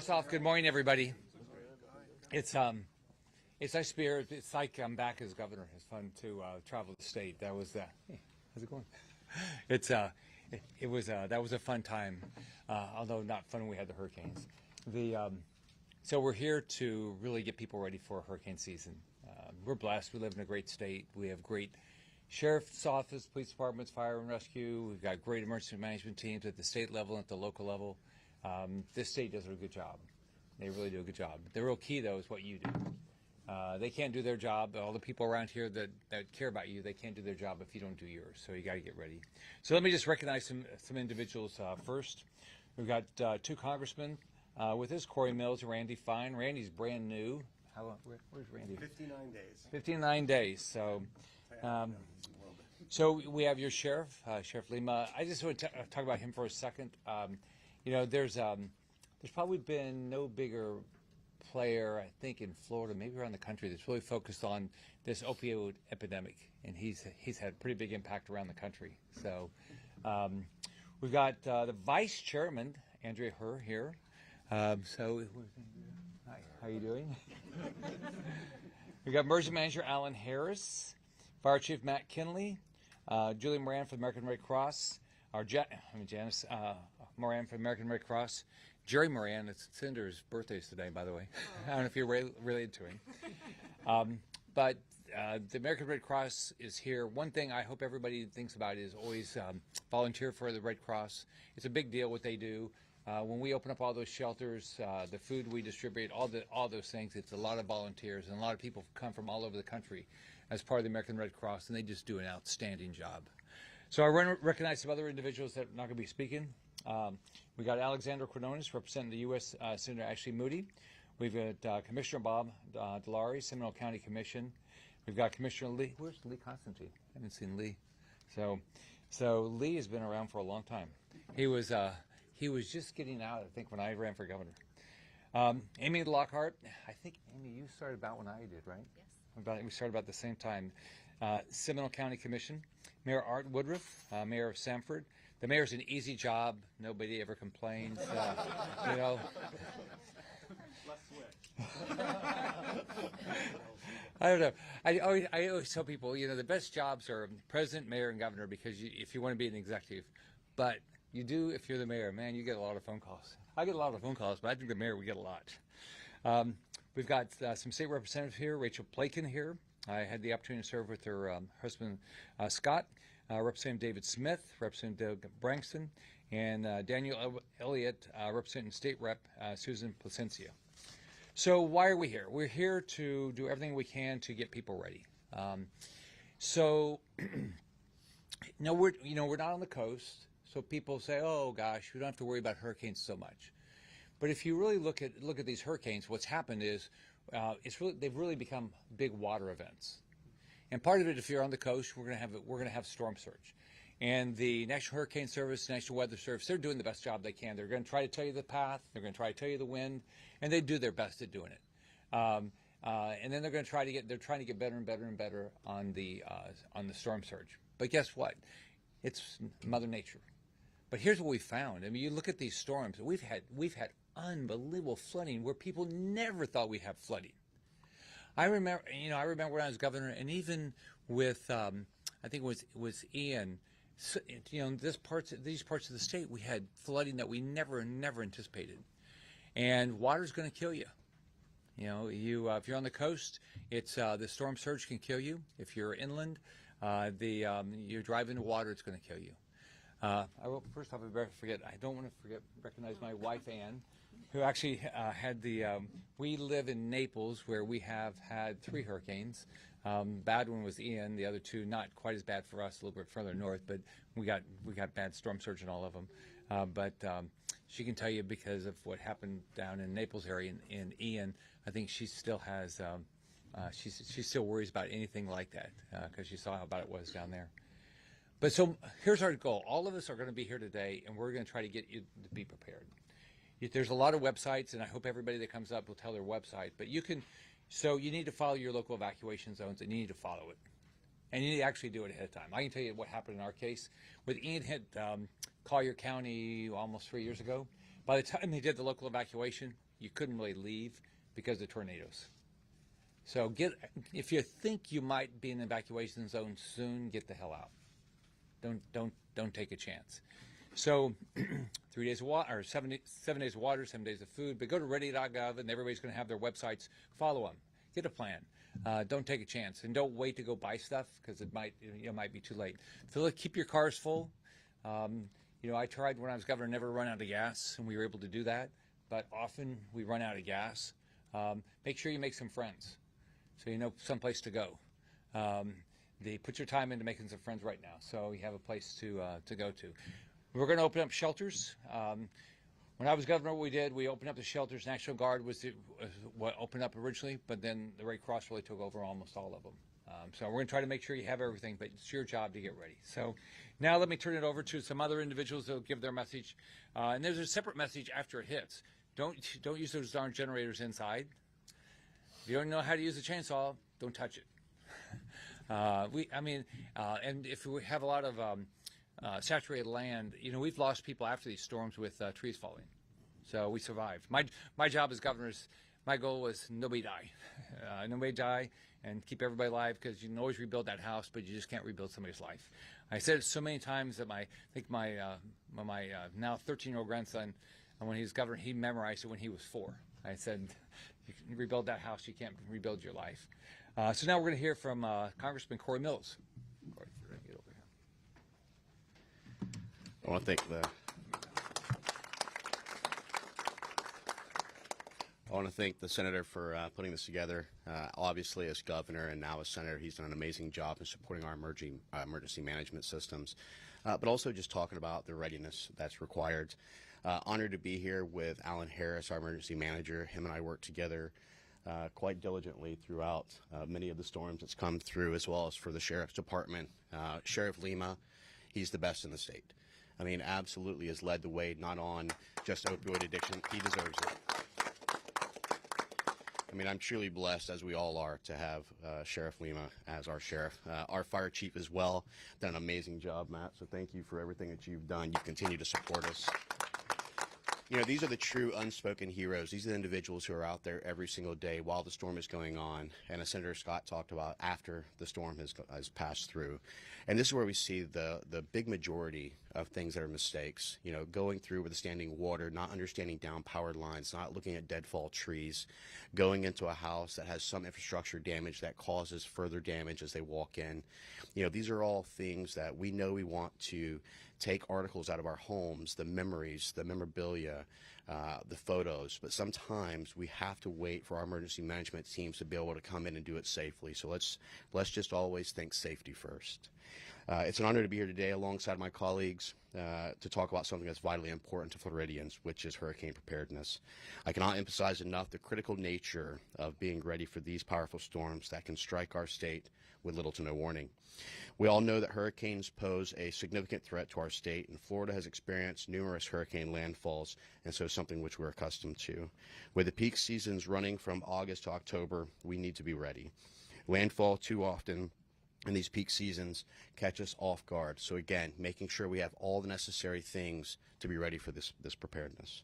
First off, good morning, everybody. It's nice to be here. It's like I'm back as governor. It's fun to travel the state. That was hey, how's it going? That was a fun time, although not fun when we had the hurricanes. So we're here to really get people ready for hurricane season. We're blessed. We live in a great state. We have great sheriff's office, police departments, fire and rescue. We've got great emergency management teams at the state level and at the local level. This state does a good job. They really do a good job. The real key, though, is what you do. They can't do their job. All the people around here that care about you, they can't do their job if you don't do yours. So you got to get ready. So let me just recognize some individuals first. We've got two congressmen with us, Corey Mills and Randy Fine. Randy's brand new. Where's Randy? 59 days. 59 days. So we have your sheriff, Sheriff Lima. I just want to talk about him for a second. There's probably been no bigger player, I think, in Florida, maybe around the country, that's really focused on this opioid epidemic, and he's had a pretty big impact around the country. So we've got the vice chairman, Andrea Herr, here. Hi, how you doing? We've got emergency manager Alan Harris, fire chief Matt Kinley, Julie Moran from the American Red Cross, Janice Moran from the American Red Cross. Jerry Moran, it's Cinder's birthday today, by the way. I don't know if you're related to him. But the American Red Cross is here. One thing I hope everybody thinks about is always volunteer for the Red Cross. It's a big deal what they do. When we open up all those shelters, the food we distribute, all those things, it's a lot of volunteers, and a lot of people come from all over the country as part of the American Red Cross, and they just do an outstanding job. So I recognize some other individuals that are not going to be speaking. We got Alexander Quinones representing the U.S. Senator Ashley Moody. We've got Commissioner Bob Delary, Seminole County Commission. We've got Commissioner Lee. Where's Lee Constantine? I haven't seen Lee. So Lee has been around for a long time. He was just getting out, I think, when I ran for governor. Amy Lockhart. I think, Amy, you started about when I did, right? Yes. We started about the same time. Seminole County Commission. Mayor Art Woodruff, Mayor of Sanford. The mayor's an easy job. Nobody ever complains. Less switch. I don't know. I always tell people, the best jobs are president, mayor, and governor, because if you want to be an executive. But you do if you're the mayor. Man, you get a lot of phone calls. I get a lot of phone calls, but I think the mayor, we get a lot. We've got some state representatives here. Rachel Plakin here. I had the opportunity to serve with her husband, Scott. Representative David Smith, Representative Doug Brankston, and Daniel Elliott, representing State Rep Susan Placencia. So why are we here? We're here to do everything we can to get people ready. We're not on the coast, so people say, "Oh gosh, we don't have to worry about hurricanes so much." But if you really look at these hurricanes, what's happened is they've really become big water events. And part of it, if you're on the coast, we're going to have storm surge, and the National Hurricane Service, National Weather Service, they're doing the best job they can. They're going to try to tell you the path. They're going to try to tell you the wind, and they do their best at doing it. And then they're trying to get better and better and better on the storm surge. But guess what? It's Mother Nature. But here's what we found. I mean, you look at these storms. We've had unbelievable flooding where people never thought we'd have flooding. I remember when I was governor, and even with, I think it was Ian, these parts of the state, we had flooding that we never anticipated. And water's going to kill you. If you're on the coast, it's the storm surge can kill you. If you're inland, you drive into water, it's going to kill you. First off, I don't want to recognize my wife, Ann, who actually had we live in Naples, where we have had 3 hurricanes. Bad one was Ian. The other 2, not quite as bad for us, a little bit further north, but we got bad storm surge in all of them. But she can tell you, because of what happened down in Naples area in Ian, I think she still has, she still worries about anything like that, because she saw how bad it was down there. But so here's our goal. All of us are going to be here today, and we're going to try to get you to be prepared. There's a lot of websites, and I hope everybody that comes up will tell their website. But you need to follow your local evacuation zones, and you need to follow it. And you need to actually do it ahead of time. I can tell you what happened in our case. With Ian hit Collier County almost 3 years ago, by the time they did the local evacuation, you couldn't really leave because of tornadoes. So if you think you might be in an evacuation zone soon, get the hell out. Don't take a chance. So 3 days of water, or 7 days of water, 7 days of food. But go to ready.gov, and everybody's going to have their websites. Follow them. Get a plan. Don't take a chance, and don't wait to go buy stuff because it might be too late. Keep your cars full. I tried when I was governor never run out of gas, and we were able to do that. But often we run out of gas. Make sure you make some friends, so you know someplace to go. Put your time into making some friends right now, so you have a place to go to. We're going to open up shelters. When I was governor, what we did, we opened up the shelters. National Guard was what opened up originally, but then the Red Cross really took over almost all of them. So we're going to try to make sure you have everything, but it's your job to get ready. So now let me turn it over to some other individuals that will give their message. And there's a separate message after it hits. Don't use those darn generators inside. If you don't know how to use a chainsaw, don't touch it. And if we have a lot of saturated land, we've lost people after these storms with trees falling. So we survived. My job as governor is, my goal was nobody die, and keep everybody alive, because you can always rebuild that house, but you just can't rebuild somebody's life. I said it so many times that my now 13-year-old grandson, when he was governor, he memorized it when he was 4. I said, you can rebuild that house, you can't rebuild your life. So now we're going to hear from Congressman Corey Mills. Corey, if you're going to get over here. I want to thank the senator for putting this together. Obviously, as governor and now as senator, he's done an amazing job in supporting our emergency management systems, but also just talking about the readiness that's required. Honored to be here with Alan Harris, our emergency manager. Him and I worked together quite diligently throughout many of the storms that's come through, as well as for the Sheriff's Department. Sheriff Lima, he's the best in the state. I mean, absolutely has led the way, not on just opioid addiction. He deserves it. I mean, I'm truly blessed, as we all are, to have Sheriff Lima as our sheriff. Our fire chief as well, done an amazing job, Matt, so thank you for everything that you've done. You continue to support us. These are the true unspoken heroes. These are the individuals who are out there every single day while the storm is going on, and as Senator Scott talked about, after the storm has passed through. And this is where we see the big majority of things that are mistakes. Going through with the standing water, not understanding down powered lines, not looking at deadfall trees, going into a house that has some infrastructure damage that causes further damage as they walk in. These are all things that we know we want to take articles out of our homes, the memories, the memorabilia, the photos, but sometimes we have to wait for our emergency management teams to be able to come in and do it safely. So let's just always think safety first. It's an honor to be here today alongside my colleagues to talk about something that's vitally important to Floridians, which is hurricane preparedness. I cannot emphasize enough the critical nature of being ready for these powerful storms that can strike our state with little to no warning. We all know that hurricanes pose a significant threat to our state, and Florida has experienced numerous hurricane landfalls, and so something which we're accustomed to. With the peak seasons running from August to October, we need to be ready. Landfall too often in these peak seasons catch us off guard. So again, making sure we have all the necessary things to be ready for this preparedness.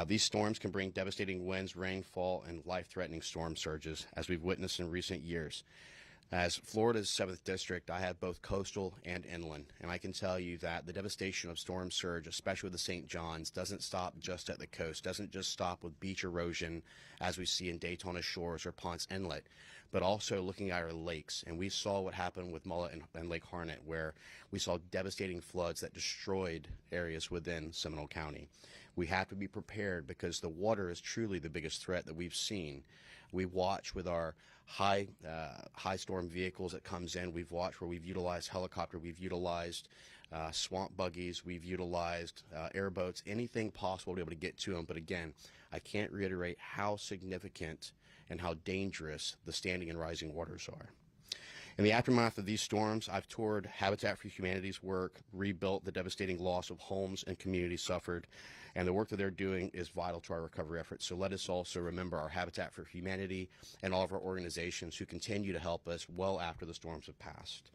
These storms can bring devastating winds, rainfall, and life-threatening storm surges, as we've witnessed in recent years. As Florida's 7th district, I have both coastal and inland, and I can tell you that the devastation of storm surge, especially with the St. Johns, doesn't stop just at the coast, doesn't just stop with beach erosion as we see in Daytona Shores or Ponce Inlet, but also looking at our lakes. And we saw what happened with Mullet and Lake Harnett, where we saw devastating floods that destroyed areas within Seminole County. We have to be prepared because the water is truly the biggest threat that we've seen. We watch with our high storm vehicles that comes in. We've watched where we've utilized helicopter, we've utilized swamp buggies, we've utilized airboats, anything possible to be able to get to them. But again, I can't reiterate how significant and how dangerous the standing and rising waters are. In the aftermath of these storms, I've toured Habitat for Humanity's work, rebuilt the devastating loss of homes and communities suffered, and the work that they're doing is vital to our recovery efforts. So let us also remember our Habitat for Humanity and all of our organizations who continue to help us well after the storms have passed.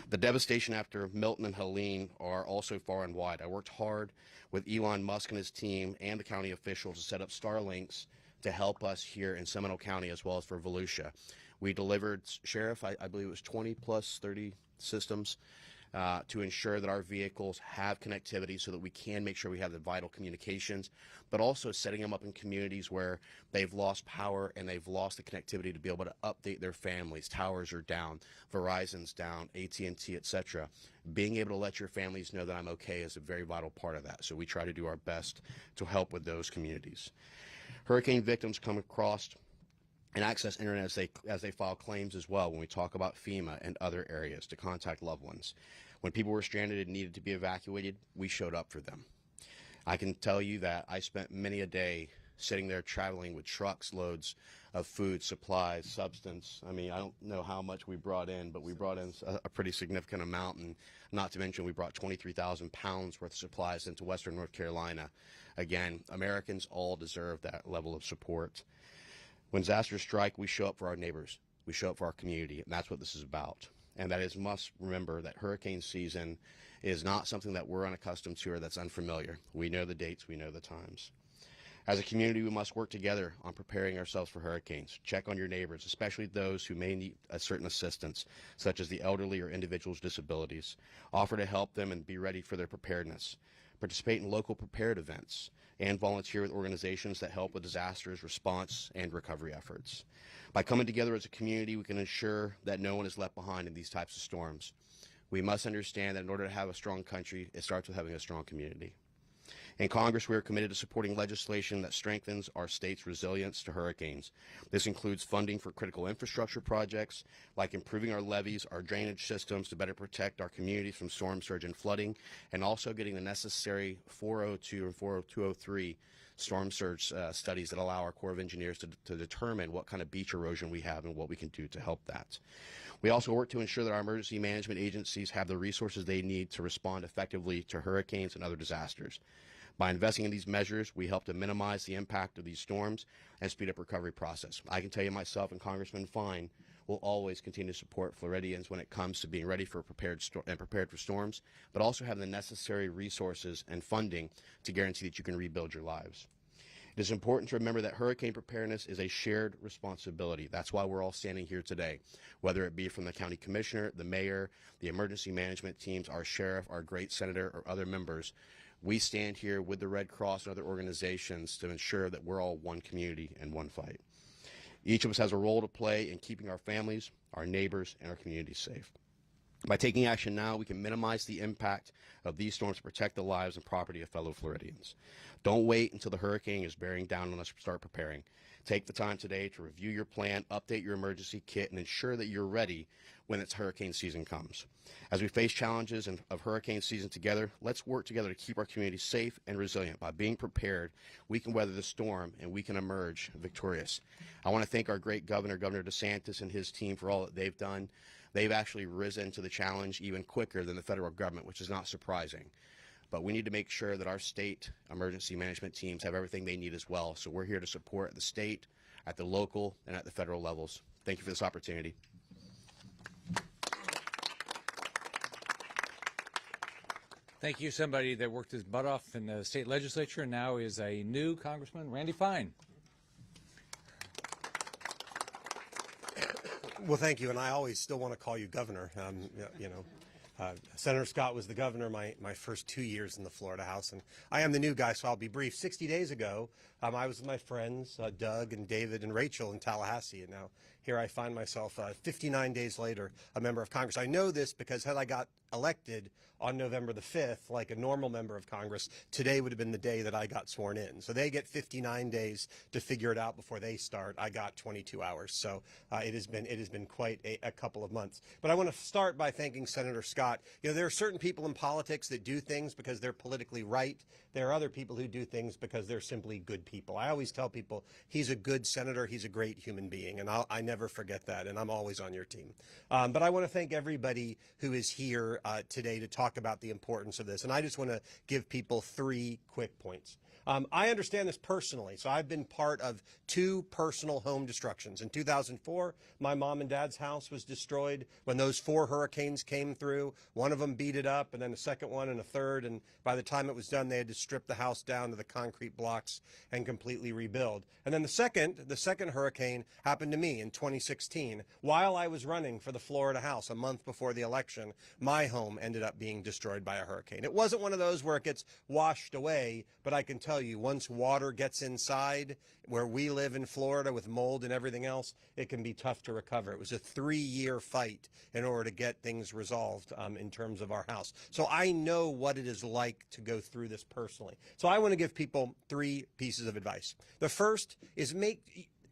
The devastation after Milton and Helene are also far and wide. I worked hard with Elon Musk and his team and the county officials to set up Starlinks to help us here in Seminole County as well as for Volusia. We delivered, Sheriff, I believe it was 20 plus 30 systems to ensure that our vehicles have connectivity so that we can make sure we have the vital communications, but also setting them up in communities where they've lost power and they've lost the connectivity to be able to update their families. Towers are down, Verizon's down, AT&T, etc. Being able to let your families know that I'm okay is a very vital part of that. So we try to do our best to help with those communities. Hurricane victims come across and access internet as they file claims as well when we talk about FEMA and other areas to contact loved ones. When people were stranded and needed to be evacuated, we showed up for them. I can tell you that I spent many a day sitting there traveling with trucks loads of food, supplies, substance. I mean, I don't know how much we brought in, but we brought in a pretty significant amount, and not to mention we brought 23,000 pounds worth of supplies into Western North Carolina. Again, Americans all deserve that level of support. When disasters strike, we show up for our neighbors. We show up for our community, and that's what this is about. And that is, must remember that hurricane season is not something that we're unaccustomed to or that's unfamiliar. We know the dates, we know the times. As a community, we must work together on preparing ourselves for hurricanes. Check on your neighbors, especially those who may need a certain assistance, such as the elderly or individuals with disabilities. Offer to help them and be ready for their preparedness. Participate in local prepared events and volunteer with organizations that help with disasters, response, and recovery efforts. By coming together as a community, we can ensure that no one is left behind in these types of storms. We must understand that in order to have a strong country, it starts with having a strong community. In Congress, we are committed to supporting legislation that strengthens our state's resilience to hurricanes. This includes funding for critical infrastructure projects, like improving our levees, our drainage systems to better protect our communities from storm surge and flooding, and also getting the necessary 402 and 40203 storm surge studies that allow our Corps of Engineers to determine what kind of beach erosion we have and what we can do to help that. We also work to ensure that our emergency management agencies have the resources they need to respond effectively to hurricanes and other disasters. By investing in these measures, we help to minimize the impact of these storms and speed up recovery process. I can tell you myself and Congressman Fine will always continue to support Floridians when it comes to being ready for prepared for storms, but also have the necessary resources and funding to guarantee that you can rebuild your lives. It is important to remember that hurricane preparedness is a shared responsibility. That's why we're all standing here today, whether it be from the county commissioner, the mayor, the emergency management teams, our sheriff, our great senator, or other members. We stand here with the Red Cross and other organizations to ensure that we're all one community and one fight. Each of us has a role to play in keeping our families, our neighbors, and our communities safe. By taking action now, we can minimize the impact of these storms to protect the lives and property of fellow Floridians. Don't wait until the hurricane is bearing down on us to start preparing. Take the time today to review your plan, update your emergency kit, and ensure that you're ready when its hurricane season comes. As we face challenges of hurricane season together, let's work together to keep our community safe and resilient. By being prepared, we can weather the storm and we can emerge victorious. I want to thank our great governor, Governor DeSantis, and his team for all that they've done. They've actually risen to the challenge even quicker than the federal government, which is not surprising. But we need to make sure that our state emergency management teams have everything they need as well. So we're here to support at the state, at the local, and at the federal levels. Thank you for this opportunity. Thank you, somebody that worked his butt off in the state legislature and now is a new Congressman, Randy Fine. Well, thank you, and I always still want to call you governor. Senator Scott was the governor my first 2 years in the Florida House, and I am the new guy, so I'll be brief. 60 days ago, I was with my friends, Doug and David and Rachel in Tallahassee, and now here I find myself 59 days later, a member of Congress. I know this because had I got elected on November the 5th, like a normal member of Congress, today would have been the day that I got sworn in. So they get 59 days to figure it out before they start. I got 22 hours. So it has been quite a couple of months. But I want to start by thanking Senator Scott. You know, there are certain people in politics that do things because they're politically right. There are other people who do things because they're simply good people. I always tell people he's a good senator. He's a great human being. And I never forget that, and I'm always on your team. But I want to thank everybody who is here today to talk about the importance of this, and I just want to give people 3 quick points. I understand this personally, so I've been part of 2 personal home destructions. In 2004, my mom and dad's house was destroyed when those 4 hurricanes came through. One of them beat it up, and then a second one and a third, and by the time it was done, they had to strip the house down to the concrete blocks and completely rebuild. And then the second hurricane happened to me in 2016. While I was running for the Florida House a month before the election, my home ended up being destroyed by a hurricane. It wasn't one of those where it gets washed away, but I can tell you, once water gets inside, where we live in Florida with mold and everything else, it can be tough to recover. It was a 3-year fight in order to get things resolved in terms of our house. So I know what it is like to go through this personally. So I want to give people 3 pieces of advice. The first is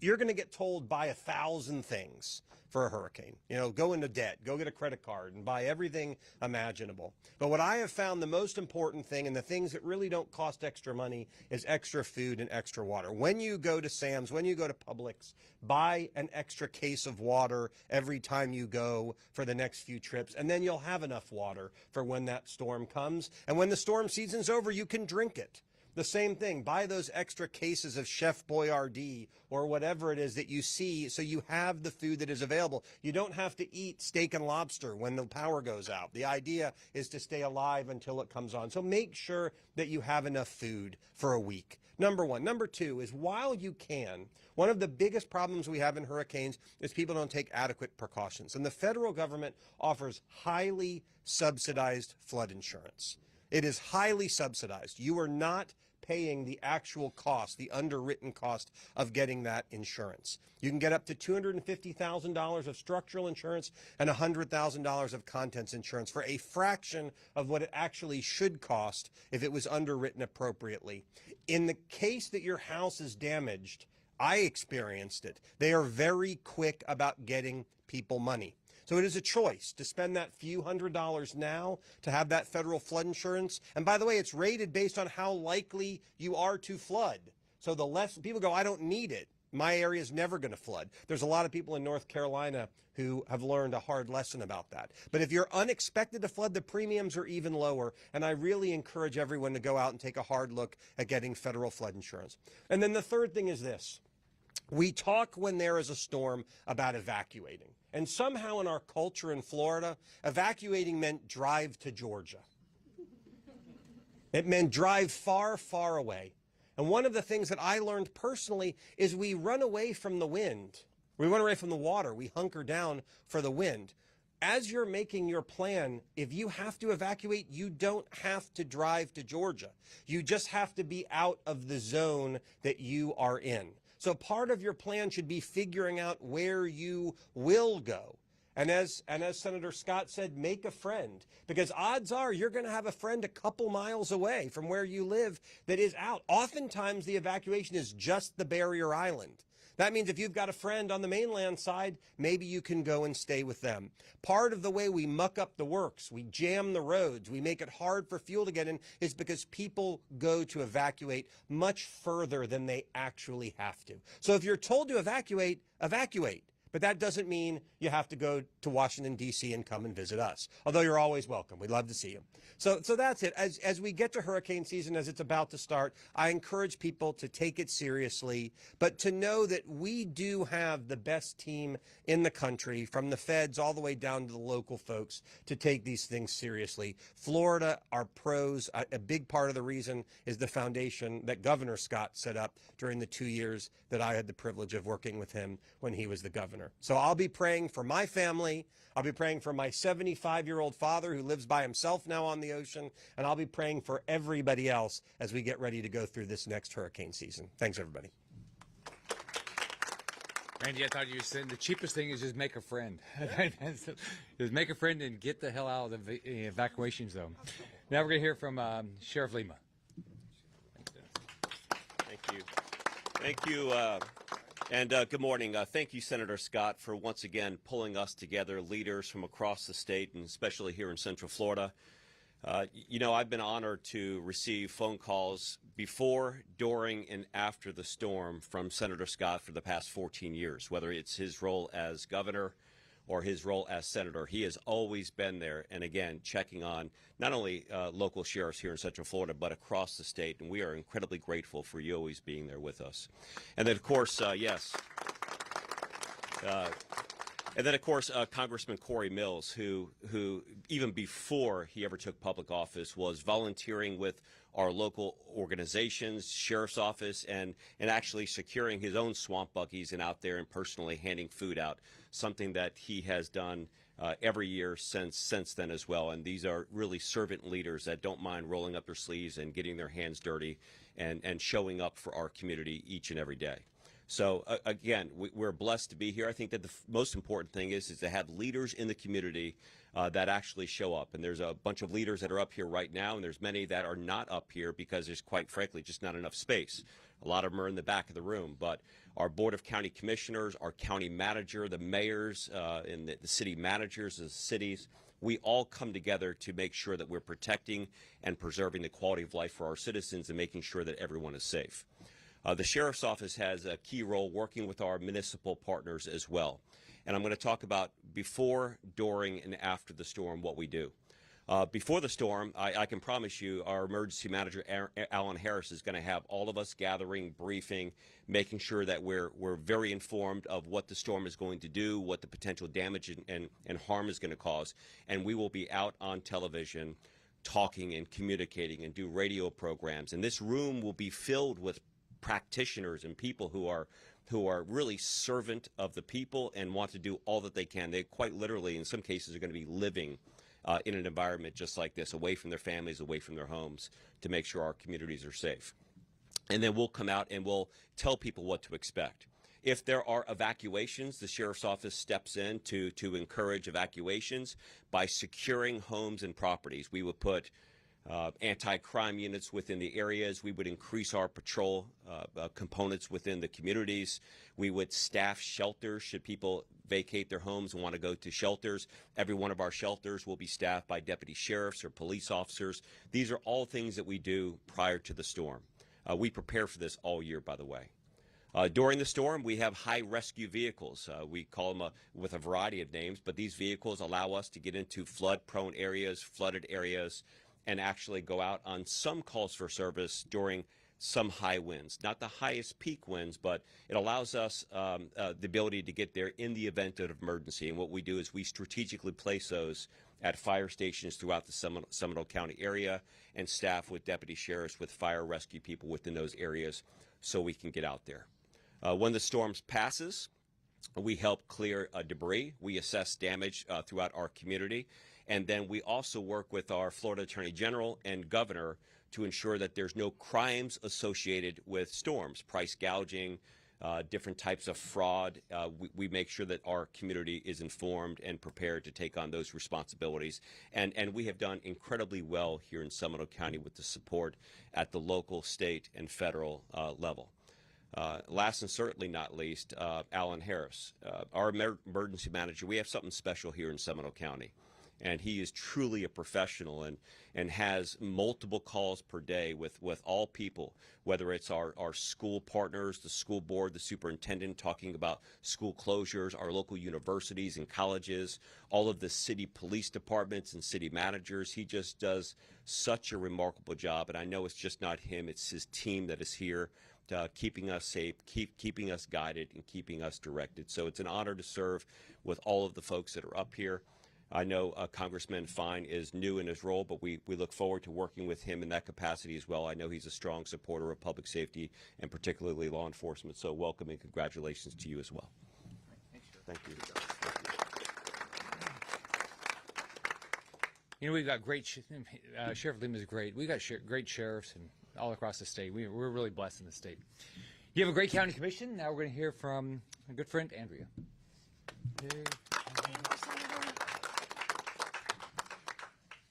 you're going to get told buy 1,000 things for a hurricane. You know, go into debt, go get a credit card and buy everything imaginable. But what I have found the most important thing, and the things that really don't cost extra money, is extra food and extra water. When you go to Sam's, when you go to Publix, buy an extra case of water every time you go for the next few trips, and then you'll have enough water for when that storm comes. And when the storm season's over, you can drink it. The same thing, buy those extra cases of Chef Boyardee or whatever it is that you see, so you have the food that is available. You don't have to eat steak and lobster when the power goes out. The idea is to stay alive until it comes on. So make sure that you have enough food for a week. Number 1. Number 2 is, while you can, one of the biggest problems we have in hurricanes is people don't take adequate precautions. And the federal government offers highly subsidized flood insurance. It is highly subsidized. You are not paying the actual cost, the underwritten cost of getting that insurance. You can get up to $250,000 of structural insurance and $100,000 of contents insurance for a fraction of what it actually should cost if it was underwritten appropriately. In the case that your house is damaged, I experienced it. They are very quick about getting people money. So it is a choice to spend that few $100s now to have that federal flood insurance. And by the way, it's rated based on how likely you are to flood. So the less people go, I don't need it. My area is never going to flood. There's a lot of people in North Carolina who have learned a hard lesson about that. But if you're unexpected to flood, the premiums are even lower. And I really encourage everyone to go out and take a hard look at getting federal flood insurance. And then the third thing is this. We talk when there is a storm about evacuating. And somehow in our culture in Florida, evacuating meant drive to Georgia. It meant drive far, far away. And one of the things that I learned personally is we run away from the wind. We run away from the water. We hunker down for the wind. As you're making your plan, if you have to evacuate, you don't have to drive to Georgia. You just have to be out of the zone that you are in. So part of your plan should be figuring out where you will go. And as Senator Scott said, make a friend, because odds are you're going to have a friend a couple miles away from where you live that is out. Oftentimes the evacuation is just the barrier island. That means if you've got a friend on the mainland side, maybe you can go and stay with them. Part of the way we muck up the works, we jam the roads, we make it hard for fuel to get in, is because people go to evacuate much further than they actually have to. So if you're told to evacuate, evacuate. But that doesn't mean you have to go to Washington, D.C. and come and visit us, although you're always welcome. We'd love to see you. So that's it. As we get to hurricane season, as it's about to start, I encourage people to take it seriously, but to know that we do have the best team in the country, from the feds all the way down to the local folks, to take these things seriously. Florida, our pros, a big part of the reason is the foundation that Governor Scott set up during the 2 years that I had the privilege of working with him when he was the governor. So I'll be praying for my family. I'll be praying for my 75-year-old father who lives by himself now on the ocean. And I'll be praying for everybody else as we get ready to go through this next hurricane season. Thanks, everybody. Randy, I thought you were saying the cheapest thing is just make a friend. Just make a friend and get the hell out of the evacuation zone. Now we're going to hear from Sheriff Lima. Thank you. Thank you. And good morning. Thank you, Senator Scott, for once again pulling us together, leaders from across the state and especially here in Central Florida. You know, I've been honored to receive phone calls before, during, and after the storm from Senator Scott for the past 14 years, whether it's his role as governor or his role as senator. He has always been there, and again, checking on not only local sheriffs here in Central Florida, but across the state, and we are incredibly grateful for you always being there with us. And then, of course, Congressman Corey Mills, who even before he ever took public office was volunteering with our local organizations, sheriff's office, and actually securing his own swamp buggies and out there and personally handing food out, something that he has done every year since then as well. And these are really servant leaders that don't mind rolling up their sleeves and getting their hands dirty and showing up for our community each and every day. So again, we're blessed to be here. I think that the most important thing is to have leaders in the community that actually show up. And there's a bunch of leaders that are up here right now, and there's many that are not up here because there's, quite frankly, just not enough space. A lot of them are in the back of the room. But our Board of County Commissioners, our county manager, the mayors, and the city managers of the cities, we all come together to make sure that we're protecting and preserving the quality of life for our citizens and making sure that everyone is safe. The Sheriff's Office has a key role working with our municipal partners as well. And I'm going to talk about before, during, and after the storm what we do. Before the storm, I can promise you our emergency manager, Alan Harris, is going to have all of us gathering, briefing, making sure that we're very informed of what the storm is going to do, what the potential damage and harm is going to cause. And we will be out on television talking and communicating and do radio programs. And this room will be filled with practitioners and people who are really servant of the people and want to do all that they can. They quite literally, in some cases, are going to be living in an environment just like this, away from their families, away from their homes, to make sure our communities are safe. And then we'll come out and we'll tell people what to expect. If there are evacuations, the Sheriff's Office steps in to encourage evacuations by securing homes and properties. We would put anti-crime units within the areas. We would increase our patrol components within the communities. We would staff shelters should people vacate their homes and want to go to shelters. Every one of our shelters will be staffed by deputy sheriffs or police officers. These are all things that we do prior to the storm. We prepare for this all year, by the way. During the storm, we have high rescue vehicles. We call them with a variety of names, but these vehicles allow us to get into flood-prone areas, flooded areas, and actually go out on some calls for service during some high winds. Not the highest peak winds, but it allows us the ability to get there in the event of emergency. And what we do is we strategically place those at fire stations throughout the Seminole County area and staff with deputy sheriffs with fire rescue people within those areas so we can get out there. When the storm passes, we help clear debris. We assess damage throughout our community. And then we also work with our Florida Attorney General and Governor to ensure that there's no crimes associated with storms, price gouging, different types of fraud. We make sure that our community is informed and prepared to take on those responsibilities. And we have done incredibly well here in Seminole County with the support at the local, state, and federal level. Last and certainly not least, Alan Harris, our emergency manager. We have something special here in Seminole County. And he is truly a professional and has multiple calls per day with all people, whether it's our school partners, the school board, the superintendent talking about school closures, our local universities and colleges, all of the city police departments and city managers. He just does such a remarkable job. And I know it's just not him, it's his team that is here keeping us safe, keeping us guided, and keeping us directed. So it's an honor to serve with all of the folks that are up here. I know Congressman Fine is new in his role, but we look forward to working with him in that capacity as well. I know he's a strong supporter of public safety and particularly law enforcement. So welcome and congratulations to you as well. Thank you. You know, we've got great, Sheriff Lima is great. We've got great sheriffs and all across the state. We're really blessed in the state. You have a great county commission. Now we're going to hear from a good friend, Andrea.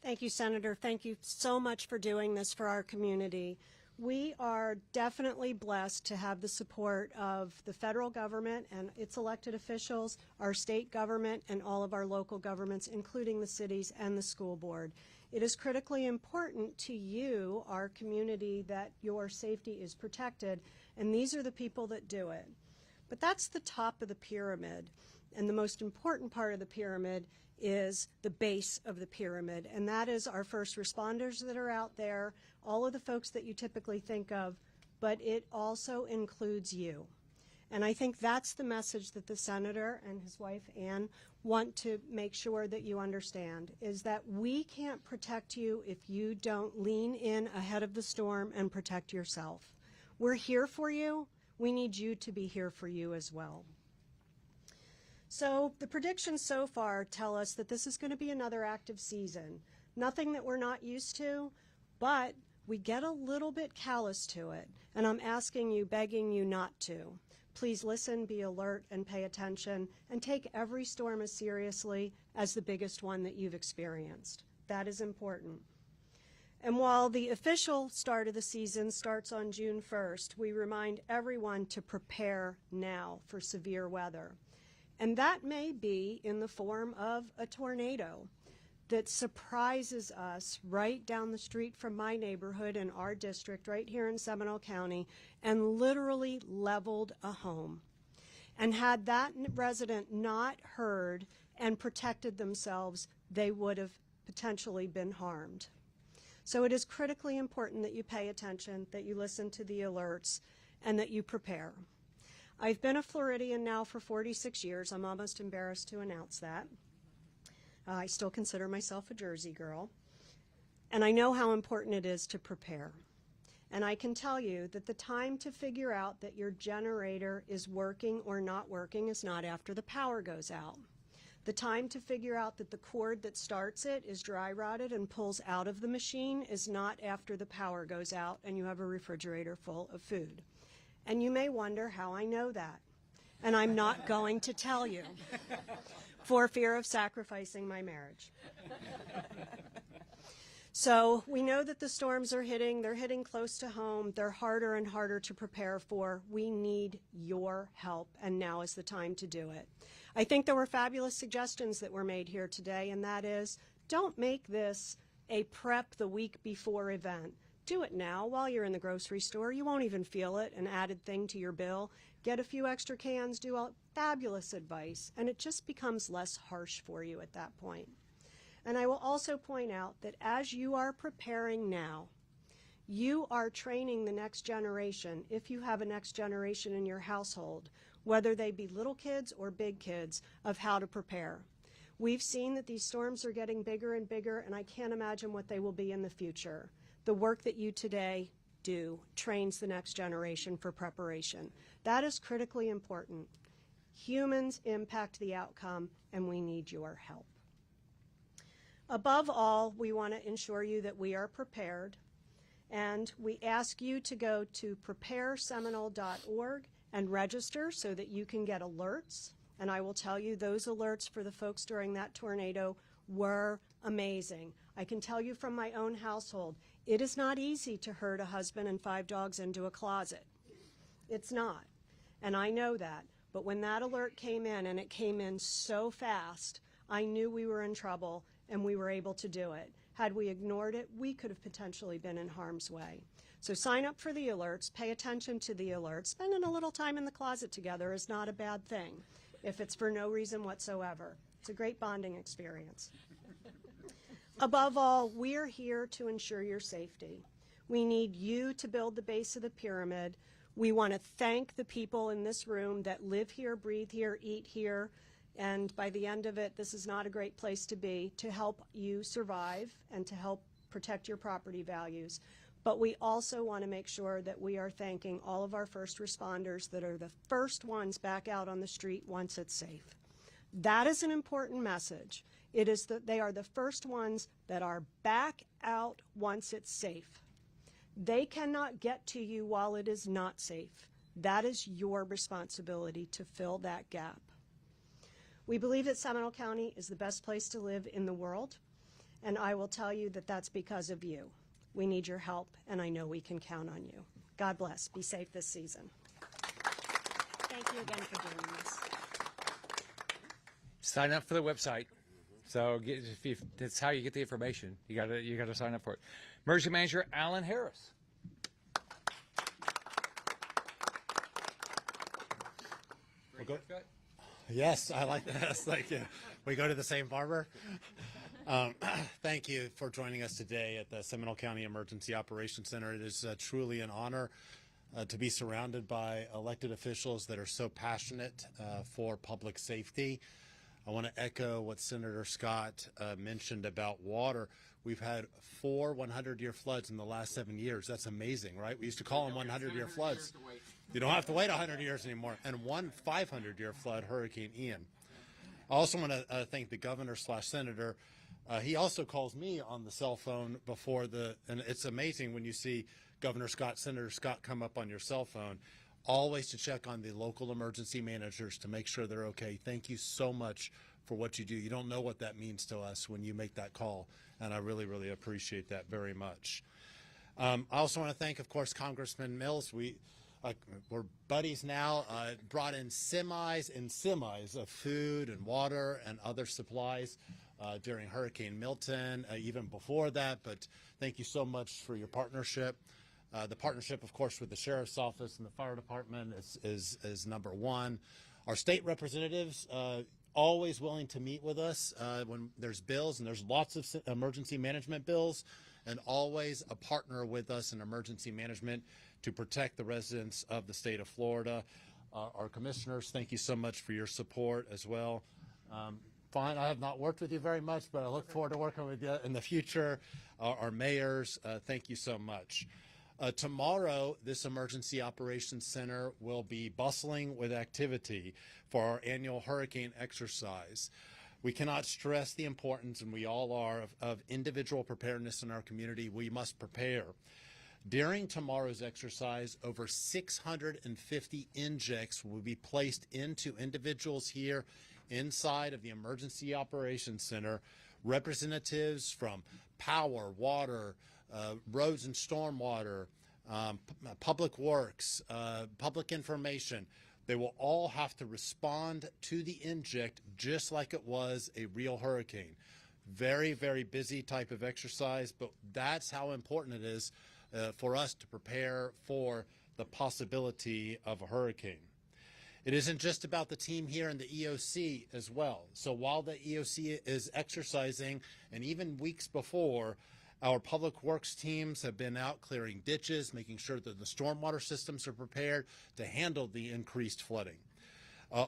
Thank you, Senator. Thank you so much for doing this for our community. We are definitely blessed to have the support of the federal government and its elected officials, our state government, and all of our local governments, including the cities and the school board. It is critically important to you, our community, that your safety is protected, and these are the people that do it. But that's the top of the pyramid, and the most important part of the pyramid is the base of the pyramid, and that is our first responders that are out there, all of the folks that you typically think of, but it also includes you. And I think that's the message that the senator and his wife Ann want to make sure that you understand, is that we can't protect you if you don't lean in ahead of the storm and protect yourself. We're here for you. We need you to be here for you as well. So the predictions so far tell us that this is going to be another active season. Nothing that we're not used to, but we get a little bit callous to it. And I'm asking you, begging you not to. Please listen, be alert, and pay attention, and take every storm as seriously as the biggest one that you've experienced. That is important. And while the official start of the season starts on June 1st, we remind everyone to prepare now for severe weather. And that may be in the form of a tornado that surprises us right down the street from my neighborhood in our district, right here in Seminole County, and literally leveled a home. And had that resident not heard and protected themselves, they would have potentially been harmed. So it is critically important that you pay attention, that you listen to the alerts, and that you prepare. I've been a Floridian now for 46 years. I'm almost embarrassed to announce that. I still consider myself a Jersey girl. And I know how important it is to prepare. And I can tell you that the time to figure out that your generator is working or not working is not after the power goes out. The time to figure out that the cord that starts it is dry rotted and pulls out of the machine is not after the power goes out and you have a refrigerator full of food. And you may wonder how I know that. And I'm not going to tell you for fear of sacrificing my marriage. So we know that the storms are hitting. They're hitting close to home. They're harder and harder to prepare for. We need your help, and now is the time to do it. I think there were fabulous suggestions that were made here today, and that is, don't make this a prep the week before event. Do it now while you're in the grocery store. You won't even feel it, an added thing to your bill. Get a few extra cans, do all fabulous advice, and it just becomes less harsh for you at that point. And I will also point out that as you are preparing now, you are training the next generation, if you have a next generation in your household, whether they be little kids or big kids, of how to prepare. We've seen that these storms are getting bigger and bigger, and I can't imagine what they will be in the future. The work that you today do trains the next generation for preparation. That is critically important. Humans impact the outcome, and we need your help. Above all, we want to ensure you that we are prepared, and we ask you to go to prepareseminole.org and register so that you can get alerts. And I will tell you, those alerts for the folks during that tornado were amazing. I can tell you from my own household, it is not easy to herd a husband and 5 dogs into a closet. It's not. And I know that. But when that alert came in, and it came in so fast, I knew we were in trouble, and we were able to do it. Had we ignored it, we could have potentially been in harm's way. So sign up for the alerts, pay attention to the alerts. Spending a little time in the closet together is not a bad thing, if it's for no reason whatsoever. It's a great bonding experience. Above all, we are here to ensure your safety. We need you to build the base of the pyramid. We want to thank the people in this room that live here, breathe here, eat here, and by the end of it, this is not a great place to be, to help you survive and to help protect your property values. But we also want to make sure that we are thanking all of our first responders that are the first ones back out on the street once it's safe. That is an important message. It is that they are the first ones that are back out once it's safe. They cannot get to you while it is not safe. That is your responsibility to fill that gap. We believe that Seminole County is the best place to live in the world, and I will tell you that that's because of you. We need your help, and I know we can count on you. God bless. Be safe this season. Thank you again for doing this. Sign up for the website. So that's how you get the information. You gotta sign up for it. Emergency Manager Alan Harris. Yes, I like that. Thank you. We go to the same barber. Thank you for joining us today at the Seminole County Emergency Operations Center. It is truly an honor to be surrounded by elected officials that are so passionate for public safety. I want to echo what Senator Scott mentioned about water. We've had 4 100-year floods in the last 7 years. That's amazing, right? We used to call them 100-year floods. You don't have to wait 100 years anymore. And 1 500-year flood, Hurricane Ian. I also want to thank the governor/senator. He also calls me on the cell phone before and it's amazing when you see Governor Scott, Senator Scott come up on your cell phone, always to check on the local emergency managers to make sure they're okay. Thank you so much for what you do. You don't know what that means to us when you make that call, and I really, really appreciate that very much. I also want to thank, of course, Congressman Mills. We're buddies now, brought in semis and semis of food and water and other supplies during Hurricane Milton, even before that, but thank you so much for your partnership. The partnership, of course, with the Sheriff's Office and the Fire Department is number one. Our state representatives, always willing to meet with us when there's bills, and there's lots of emergency management bills, and always a partner with us in emergency management to protect the residents of the state of Florida. Our commissioners, thank you so much for your support as well. Fine, I have not worked with you very much, but I look forward to working with you in the future. Our mayors, thank you so much. Tomorrow, this Emergency Operations Center will be bustling with activity for our annual hurricane exercise. We cannot stress the importance, and we all are, of individual preparedness in our community. We must prepare. During tomorrow's exercise, over 650 injects will be placed into individuals here inside of the Emergency Operations Center. Representatives from power, water, roads and stormwater, public works, public information. They will all have to respond to the inject just like it was a real hurricane. Very, very busy type of exercise, but that's how important it is for us to prepare for the possibility of a hurricane. It isn't just about the team here in the EOC as well. So while the EOC is exercising, and even weeks before, our public works teams have been out clearing ditches, making sure that the stormwater systems are prepared to handle the increased flooding.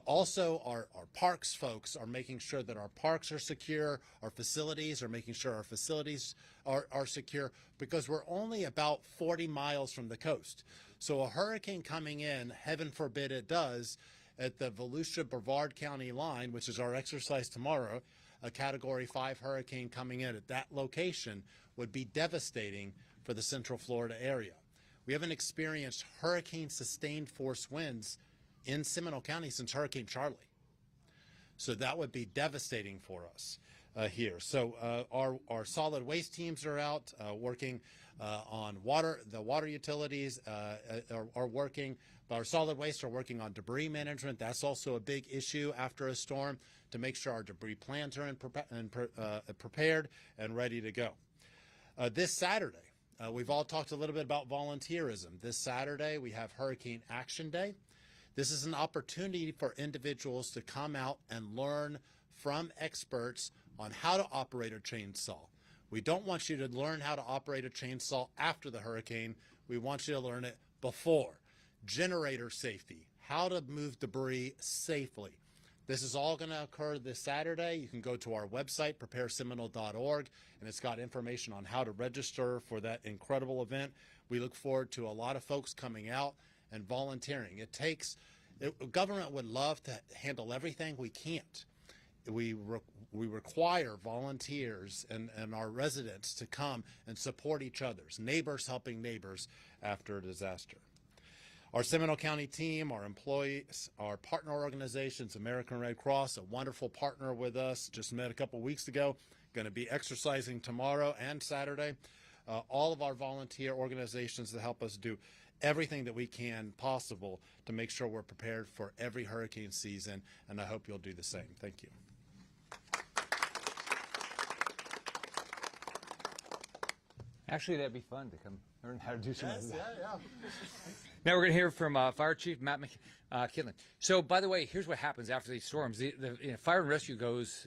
Also, our parks folks are making sure that our parks are secure, our facilities are making sure our facilities are secure, because we're only about 40 miles from the coast. So a hurricane coming in, heaven forbid it does, at the Volusia-Brevard County line, which is our exercise tomorrow, a Category 5 hurricane coming in at that location would be devastating for the Central Florida area. We haven't experienced hurricane-sustained force winds in Seminole County since Hurricane Charlie. So that would be devastating for us here. So our solid waste teams are out working on water. The water utilities are working. But our solid waste are working on debris management. That's also a big issue after a storm, to make sure our debris plans are prepared and ready to go. This Saturday, we've all talked a little bit about volunteerism. This Saturday, we have Hurricane Action Day. This is an opportunity for individuals to come out and learn from experts on how to operate a chainsaw. We don't want you to learn how to operate a chainsaw after the hurricane. We want you to learn it before. Generator safety, how to move debris safely. This is all going to occur this Saturday. You can go to our website, prepareseminole.org, and it's got information on how to register for that incredible event. We look forward to a lot of folks coming out and volunteering. Government would love to handle everything. We can't. We require volunteers and our residents to come and support each other's, neighbors helping neighbors after a disaster. Our Seminole County team, our employees, our partner organizations, American Red Cross, a wonderful partner with us, just met a couple weeks ago, going to be exercising tomorrow and Saturday. all of our volunteer organizations that help us do everything that we can possible to make sure we're prepared for every hurricane season, and I hope you'll do the same. Thank you. Actually, that'd be fun to come learn how to do some of that. Now we're going to hear from Fire Chief Matt Kinlan. So, by the way, here's what happens after these storms. The fire and rescue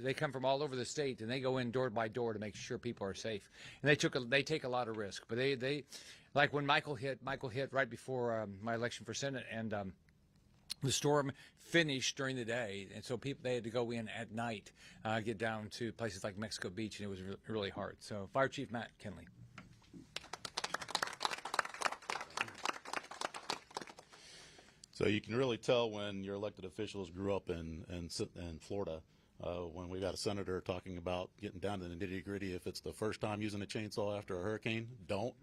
they come from all over the state, and they go in door by door to make sure people are safe. And they take a lot of risk. But they like when Michael hit right before my election for Senate, and the storm finished during the day, and so they had to go in at night, get down to places like Mexico Beach, and it was really hard. So, Fire Chief Matt Kinlan. So you can really tell when your elected officials grew up in Florida, when we got a senator talking about getting down to the nitty-gritty. If it's the first time using a chainsaw after a hurricane, don't.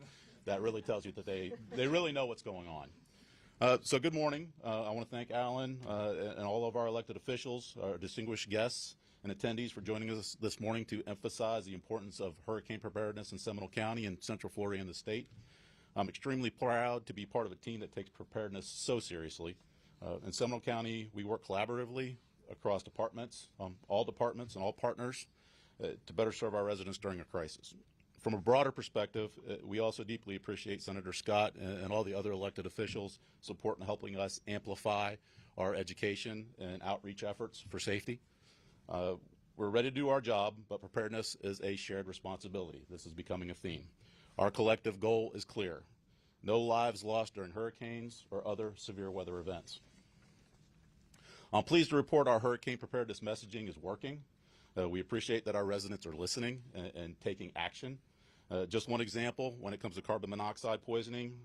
That really tells you that they really know what's going on. So good morning. I want to thank Alan and all of our elected officials, our distinguished guests and attendees for joining us this morning to emphasize the importance of hurricane preparedness in Seminole County and Central Florida and the state. I'm extremely proud to be part of a team that takes preparedness so seriously. In Seminole County, we work collaboratively across departments, all departments and all partners to better serve our residents during a crisis. From a broader perspective, we also deeply appreciate Senator Scott and all the other elected officials' support in helping us amplify our education and outreach efforts for safety. We're ready to do our job, but preparedness is a shared responsibility. This is becoming a theme. Our collective goal is clear: no lives lost during hurricanes or other severe weather events. I'm pleased to report our hurricane preparedness messaging is working. We appreciate that our residents are listening and taking action. Just one example, when it comes to carbon monoxide poisoning,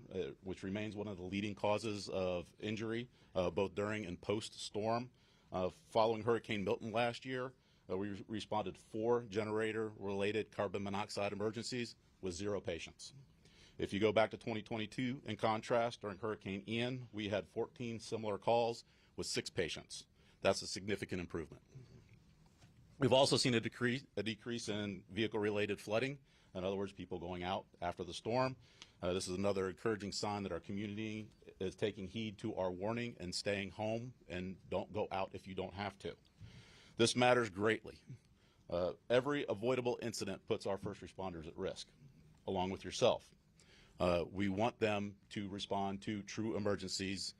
which remains one of the leading causes of injury, both during and post-storm. Following Hurricane Milton last year, we responded to 4 generator-related carbon monoxide emergencies with 0 patients. If you go back to 2022, in contrast, during Hurricane Ian, we had 14 similar calls with 6 patients. That's a significant improvement. We've also seen a decrease in vehicle-related flooding. In other words, people going out after the storm. This is another encouraging sign that our community is taking heed to our warning and staying home, and don't go out if you don't have to. This matters greatly. Every avoidable incident puts our first responders at risk, along with yourself. We want them to respond to true emergencies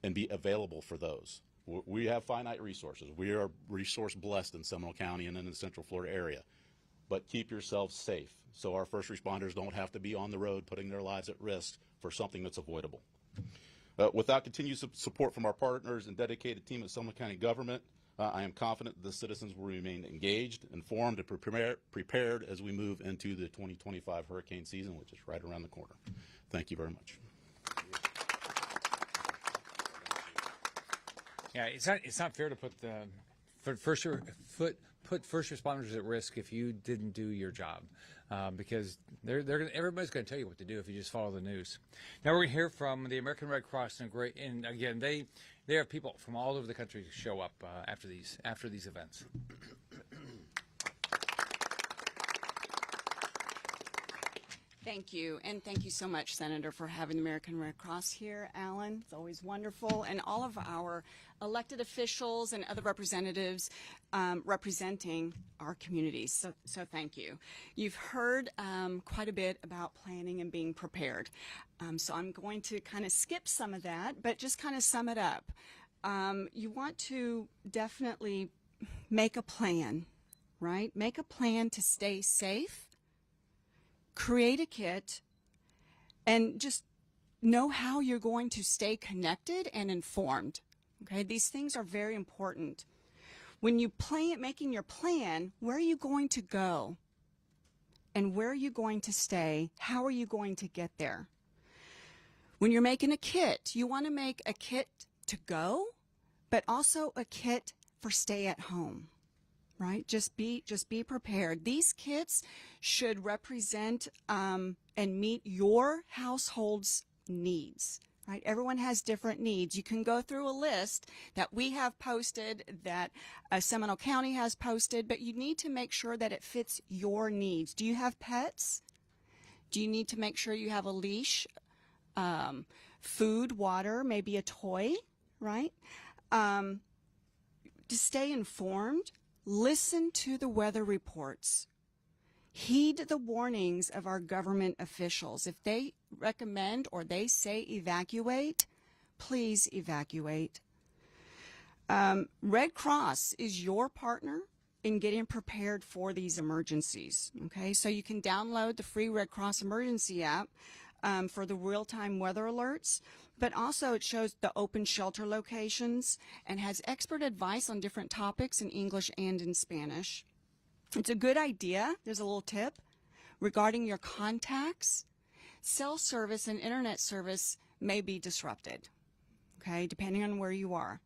and be available for those. We have finite resources. We are resource blessed in Seminole County and in the Central Florida area. But keep yourselves safe so our first responders don't have to be on the road putting their lives at risk for something that's avoidable. Without continued support from our partners and dedicated team at Seminole County government, I am confident that the citizens will remain engaged, informed, and prepared as we move into the 2025 hurricane season, which is right around the corner. Thank you very much. Yeah, it's not fair to put first responders at risk if you didn't do your job, because everybody's going to tell you what to do if you just follow the news. Now we're going to hear from the American Red Cross, and again they have people from all over the country to show up after these events. Thank you, and thank you so much, Senator, for having the American Red Cross here. Alan, it's always wonderful, and all of our elected officials and other representatives representing our communities. So thank you. You've heard quite a bit about planning and being prepared. So I'm going to kind of skip some of that, but just kind of sum it up. You want to definitely make a plan, right? Make a plan to stay safe. Create a kit, and just know how you're going to stay connected and informed. Okay, these things are very important. When you making your plan, where are you going to go? And where are you going to stay? How are you going to get there? When you're making a kit, you want to make a kit to go, but also a kit for stay at home. Right? Just be prepared. These kits should represent and meet your household's needs. Right? Everyone has different needs. You can go through a list that we have posted, that Seminole County has posted, but you need to make sure that it fits your needs. Do you have pets? Do you need to make sure you have a leash, food, water, maybe a toy, right? To stay informed, listen to the weather reports. Heed the warnings of our government officials. If they recommend or they say evacuate, please evacuate. Red Cross is your partner in getting prepared for these emergencies. Okay, so you can download the free Red Cross emergency app for the real-time weather alerts, but also it shows the open shelter locations and has expert advice on different topics in English and in Spanish. It's a good idea. There's a little tip regarding your contacts. Cell service and internet service may be disrupted, okay, depending on where you are.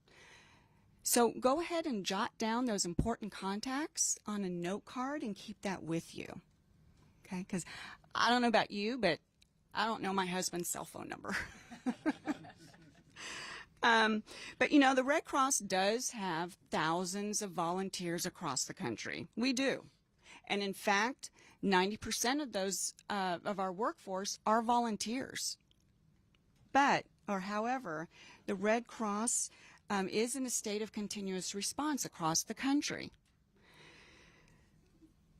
So go ahead and jot down those important contacts on a note card and keep that with you, okay? Because I don't know about you, but I don't know my husband's cell phone number. But you know, the Red Cross does have thousands of volunteers across the country. We do. And in fact, 90% of those of our workforce are volunteers. However, the Red Cross is in a state of continuous response across the country.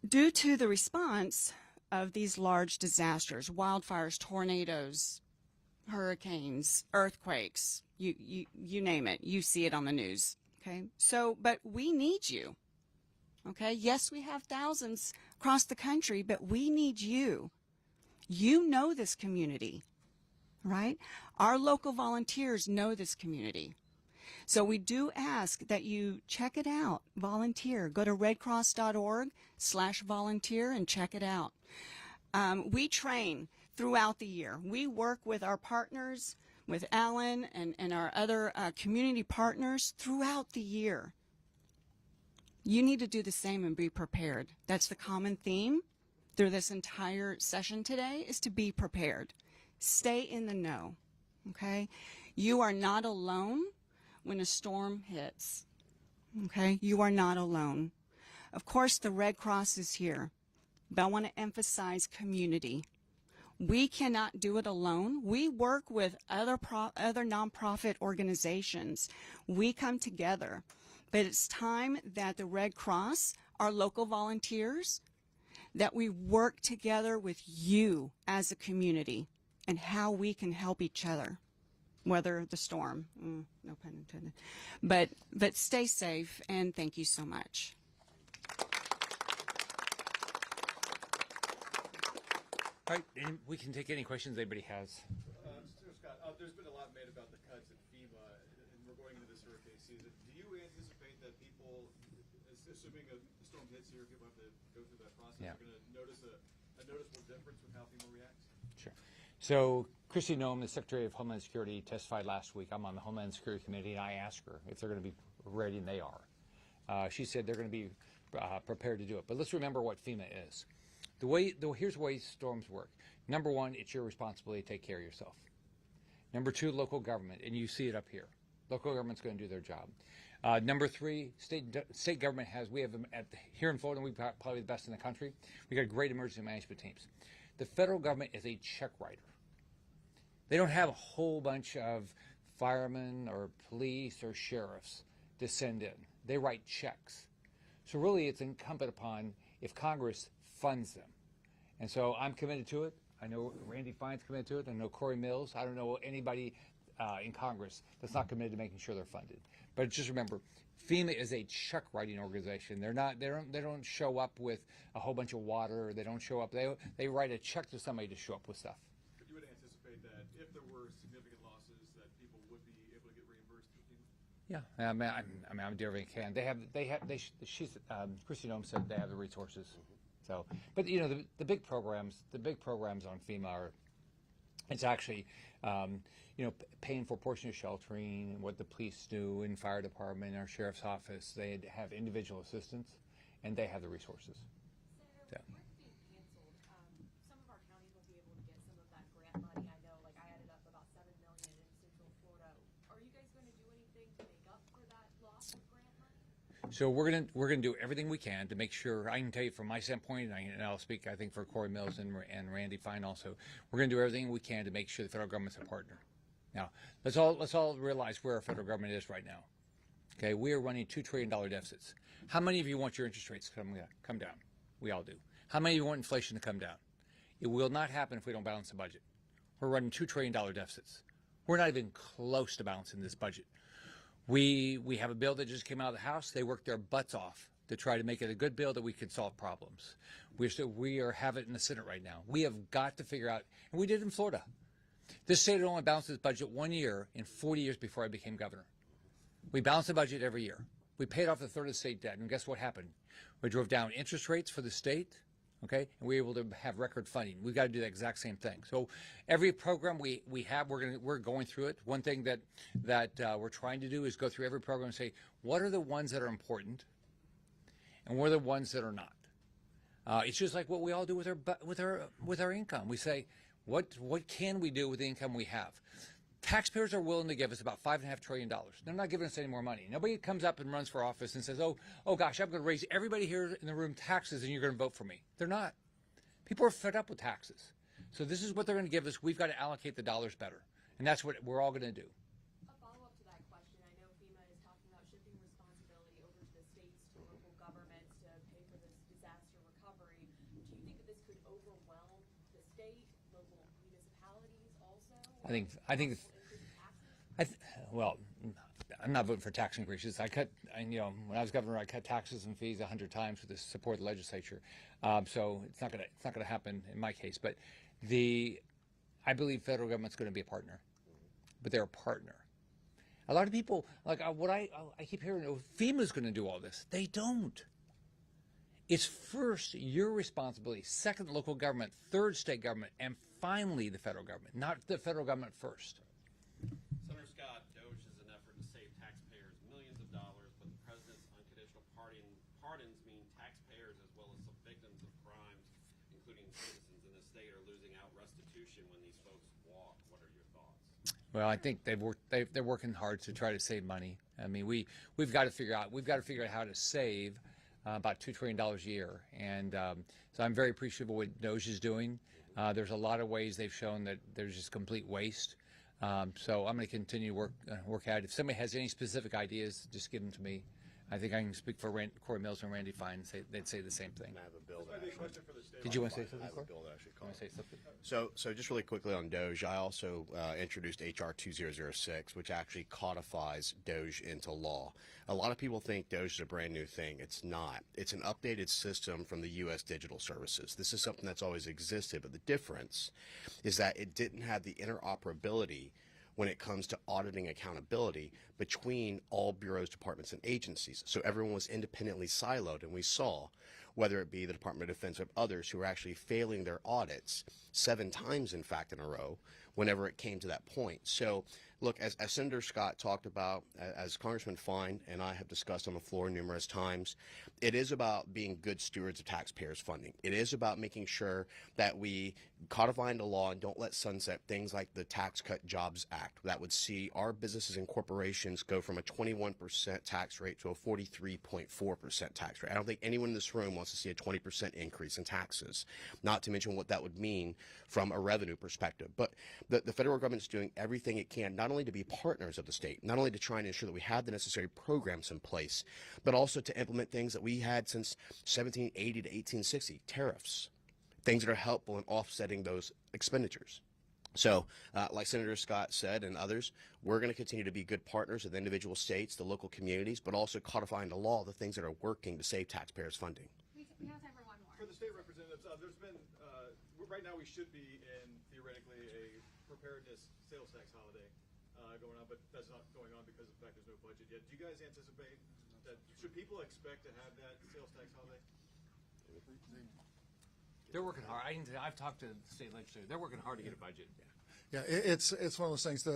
Due to the response of these large disasters, wildfires, tornadoes, hurricanes, earthquakes, you name it, you see it on the news, okay? So, but we need you, okay? Yes, we have thousands across the country, but we need you. You know this community, right? Our local volunteers know this community. So we do ask that you check it out, volunteer. Go to redcross.org/volunteer and check it out. We train throughout the year. We work with our partners, with Alan and our other community partners throughout the year. You need to do the same and be prepared. That's the common theme through this entire session today, is to be prepared. Stay in the know, okay? You are not alone when a storm hits, okay? You are not alone. Of course, the Red Cross is here, but I want to emphasize community. We cannot do it alone. We work with other nonprofit organizations. We come together. But it's time that the Red Cross, our local volunteers, that we work together with you as a community and how we can help each other weather the storm. No pun intended. But stay safe, and thank you so much. All right, and we can take any questions anybody has. Scott, there's been a lot made about the cuts at FEMA, and we're going into this hurricane season. Do you anticipate that people, assuming a storm hits here, people have to go through that process, are going to notice a noticeable difference with how FEMA reacts? Sure. So Kristi Noem, the Secretary of Homeland Security, testified last week. I'm on the Homeland Security Committee, and I asked her if they're going to be ready, and they are. She said they're going to be prepared to do it. But let's remember what FEMA is. Here's the way storms work. Number one, it's your responsibility to take care of yourself. Number two, local government, and you see it up here. Local government's going to do their job. Number three, state government we have them here in Florida, we've got probably the best in the country. We've got great emergency management teams. The federal government is a check writer. They don't have a whole bunch of firemen or police or sheriffs to send in. They write checks. So really it's incumbent upon if Congress funds them. And so I'm committed to it. I know Randy Fine's committed to it. I know Corey Mills. I don't know anybody in Congress that's not committed to making sure they're funded. But just remember, FEMA is a check writing organization. They don't show up with a whole bunch of water. They don't show up. They write a check to somebody to show up with stuff. But you would anticipate that if there were significant losses, that people would be able to get reimbursed through FEMA? Yeah, I'm doing everything I can. Kristi Noem said they have the resources. So, but you know, the big programs on FEMA are, it's actually, paying for portion of sheltering and what the police do and fire department, our sheriff's office. They have individual assistance, and they have the resources. So. With being canceled, some of our counties will be able to get some of that grant money. I know, like I added up about $7 million in Central Florida. Are you guys going to do anything to make up for that loss of grant money? So we're gonna do everything we can to make sure. I can tell you from my standpoint, and I'll speak, I think, for Corey Mills and Randy Fine also. We're gonna do everything we can to make sure the federal government's a partner. Now, let's all realize where our federal government is right now. Okay, we are running $2 trillion deficits. How many of you want your interest rates to come down? We all do. How many of you want inflation to come down? It will not happen if we don't balance the budget. We're running $2 trillion deficits. We're not even close to balancing this budget. We have a bill that just came out of the House. They worked their butts off to try to make it a good bill that we can solve problems. We have it in the Senate right now. We have got to figure out, and we did in Florida. This state had only balanced its budget 1 year in 40 years before I became governor. We balanced the budget every year. We paid off a third of the state debt, and guess what happened? We drove down interest rates for the state, okay, and we were able to have record funding. We've got to do the exact same thing. So every program we have, we're going through it. One thing that we're trying to do is go through every program and say, what are the ones that are important, and what are the ones that are not? It's just like what we all do with our income. We say, what can we do with the income we have? Taxpayers are willing to give us about $5.5 trillion. They're not giving us any more money. Nobody comes up and runs for office and says, oh gosh, I'm going to raise everybody here in the room taxes and you're going to vote for me. They're not. People are fed up with taxes. So this is what they're going to give us. We've got to allocate the dollars better. And that's what we're all going to do. A follow-up to that question, I know FEMA is talking about shifting responsibility over to the states, to local governments to pay for this disaster recovery. Do you think that this could overwhelm the state, local municipalities also? Well, I'm not voting for tax increases. When I was governor, I cut taxes and fees 100 times with the support of the legislature. So it's not gonna happen in my case. But I believe federal government's going to be a partner, but they're a partner. A lot of people I keep hearing, FEMA's going to do all this. They don't. It's first your responsibility, second local government, third state government, and finally the federal government. Not the federal government first. Senator Scott, DOGE is an effort to save taxpayers millions of dollars, but the president's unconditional pardons mean taxpayers as well as some victims of crimes, including citizens in the state, are losing out restitution when these folks walk. What are your thoughts? Well, I think they're working hard to try to save money. I mean, we've got to figure out how to save about $2 trillion a year, and so I'm very appreciative of what DOGE is doing. There's a lot of ways they've shown that there's just complete waste. So I'm going to continue to work at it. If somebody has any specific ideas, just give them to me. I think I can speak for Corey Mills and Randy Fine and they'd say the same thing. I have a bill This might be a question for the state. Did you want to say something, I have a Corey? bill that actually Want to say something? So just really quickly on DOGE, I also introduced HR 2006, which actually codifies DOGE into law. A lot of people think DOGE is a brand new thing. It's not. It's an updated system from the U.S. Digital Services. This is something that's always existed, but the difference is that it didn't have the interoperability when it comes to auditing accountability between all bureaus, departments, and agencies. So everyone was independently siloed, and we saw, whether it be the Department of Defense or others, who were actually failing their audits 7 times, in fact, in a row, whenever it came to that point. So, look, as Senator Scott talked about, as Congressman Fine and I have discussed on the floor numerous times, it is about being good stewards of taxpayers' funding. It is about making sure that we codify into law and don't let sunset things like the Tax Cut Jobs Act that would see our businesses and corporations go from a 21% tax rate to a 43.4% tax rate. I don't think anyone in this room wants to see a 20% increase in taxes, not to mention what that would mean from a revenue perspective. But the federal government is doing everything it can, not only to be partners of the state, not only to try and ensure that we have the necessary programs in place, but also to implement things that we had since 1780 to 1860, tariffs, things that are helpful in offsetting those expenditures. So, like Senator Scott said and others, we're going to continue to be good partners with individual states, the local communities, but also codify into law the things that are working to save taxpayers' funding. We have time for one more. For the state representatives, there's been, right now we should be in theoretically a preparedness sales tax holiday going on, but that's not going on because of the fact there's no budget yet. Do you guys anticipate that, should people expect to have that sales tax holiday? They're working hard. I've talked to the state legislature. They're working hard to get a budget. Yeah, it's one of those things.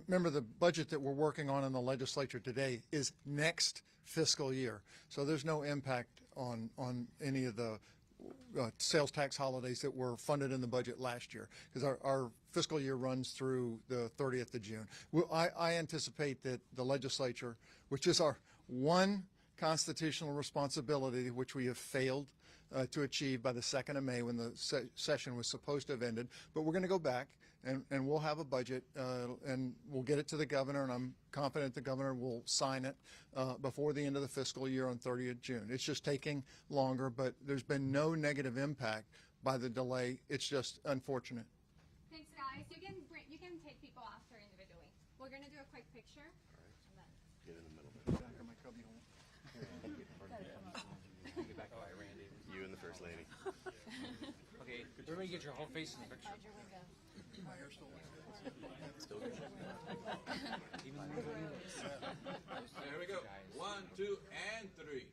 Remember, the budget that we're working on in the legislature today is next fiscal year. So there's no impact on any of the sales tax holidays that were funded in the budget last year, because our fiscal year runs through the 30th of June. I anticipate that the legislature, which is our one constitutional responsibility, which we have failed to achieve by the 2nd of May when the session was supposed to have ended. But we're going to go back and we'll have a budget and we'll get it to the governor, and I'm confident the governor will sign it before the end of the fiscal year on 30th June. It's just taking longer, but there's been no negative impact by the delay. It's just unfortunate. Thanks, guys. You can take people after individually. We're going to do a quick picture. And then. Get in the middle. You and the First Lady. Okay, everybody get your whole face in the picture. There we go. 1, 2, and 3.